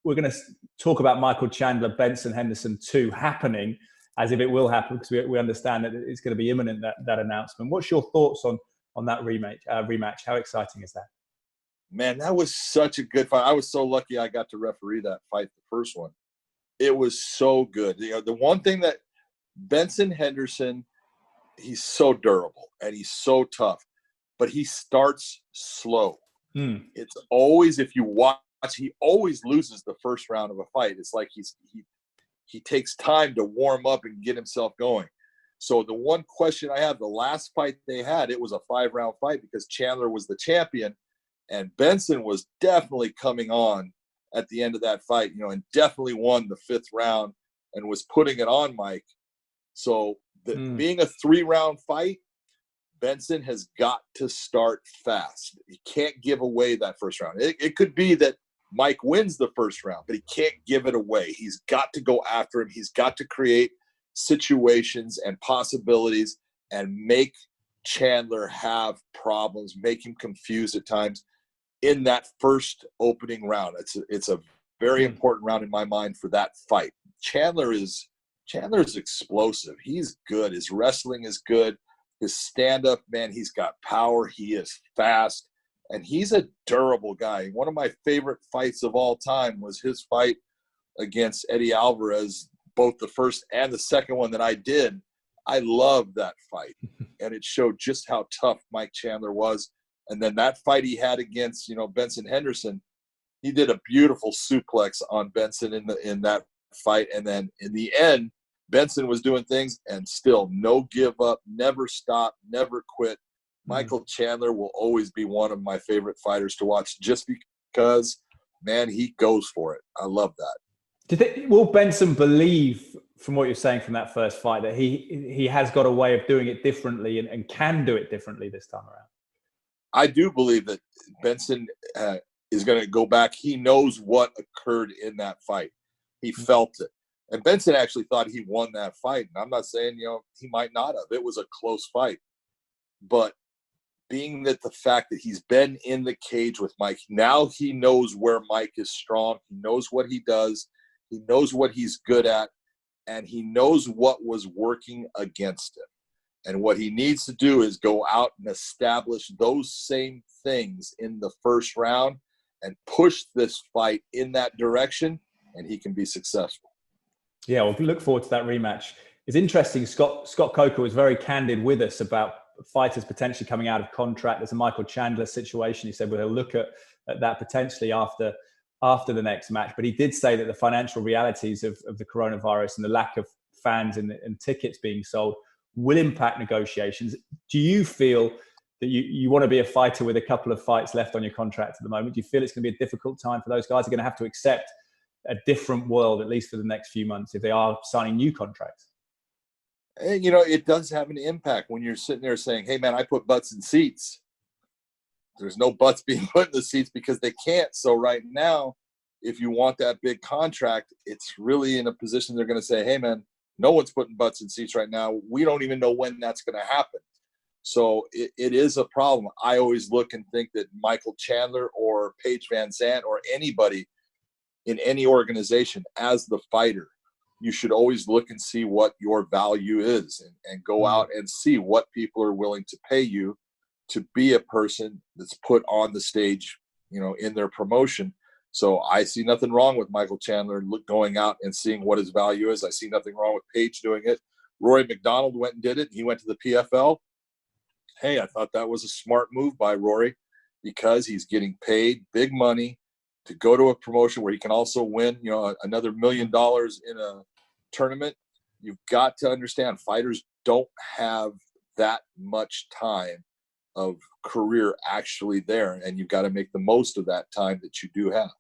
we're going to talk about Michael Chandler, Benson, Henderson 2 happening as if it will happen, because we understand that it's going to be imminent, that announcement. What's your thoughts on that rematch? How exciting is that? Man, that was such a good fight. I was so lucky I got to referee that fight, the first one. It was so good. The one thing that Benson Henderson, he's so durable and he's so tough, but he starts slow. It's always, if you watch, he always loses the first round of a fight. It's like he takes time to warm up and get himself going. So the one question I have, the last fight they had, it was a 5-round fight because Chandler was the champion, and Benson was definitely coming on at the end of that fight, and definitely won the 5th round and was putting it on Mike. So being a 3-round fight, Benson has got to start fast. He can't give away that first round. It could be that Mike wins the first round, but he can't give it away. He's got to go after him. He's got to create situations and possibilities and make Chandler have problems, make him confused at times in that first opening round. It's a very important round in my mind for that fight. Chandler's explosive. He's good. His wrestling is good. His stand-up, man, he's got power. He is fast. And he's a durable guy. One of my favorite fights of all time was his fight against Eddie Alvarez, both the first and the second one that I did. I loved that fight. And it showed just how tough Mike Chandler was. And then that fight he had against, Benson Henderson, he did a beautiful suplex on Benson in that fight. And then in the end, Benson was doing things and still no give up, never stop, never quit. Michael Chandler will always be one of my favorite fighters to watch just because, man, he goes for it. I love that. Will Benson believe, from what you're saying from that first fight, that he has got a way of doing it differently and can do it differently this time around? I do believe that Benson is going to go back. He knows what occurred in that fight. He felt it. And Benson actually thought he won that fight. And I'm not saying, he might not have. It was a close fight. But being that the fact that he's been in the cage with Mike, now he knows where Mike is strong. He knows what he does. He knows what he's good at. And he knows what was working against him. And what he needs to do is go out and establish those same things in the first round and push this fight in that direction, and he can be successful. Yeah, well, look forward to that rematch. It's interesting. Scott Coker was very candid with us about fighters potentially coming out of contract. There's a Michael Chandler situation. He said we'll look at that potentially after the next match. But he did say that the financial realities of the coronavirus and the lack of fans and tickets being sold will impact negotiations. Do you feel that you want to be a fighter with a couple of fights left on your contract at the moment? Do you feel it's going to be a difficult time for those guys? They're going to have to accept a different world, at least for the next few months, if they are signing new contracts. And, it does have an impact when you're sitting there saying, hey, man, I put butts in seats. There's no butts being put in the seats because they can't. So right now, if you want that big contract, it's really in a position they're going to say, hey, man, no one's putting butts in seats right now. We don't even know when that's going to happen. So it is a problem. I always look and think that Michael Chandler or Paige Van Zandt or anybody in any organization, as the fighter, you should always look and see what your value is and go out and see what people are willing to pay you to be a person that's put on the stage, in their promotion. So I see nothing wrong with Michael Chandler going out and seeing what his value is. I see nothing wrong with Paige doing it. Rory McDonald went and did it. He went to the PFL. Hey, I thought that was a smart move by Rory because he's getting paid big money to go to a promotion where he can also win, another $1 million in a tournament. You've got to understand fighters don't have that much time of career actually there, and you've got to make the most of that time that you do have.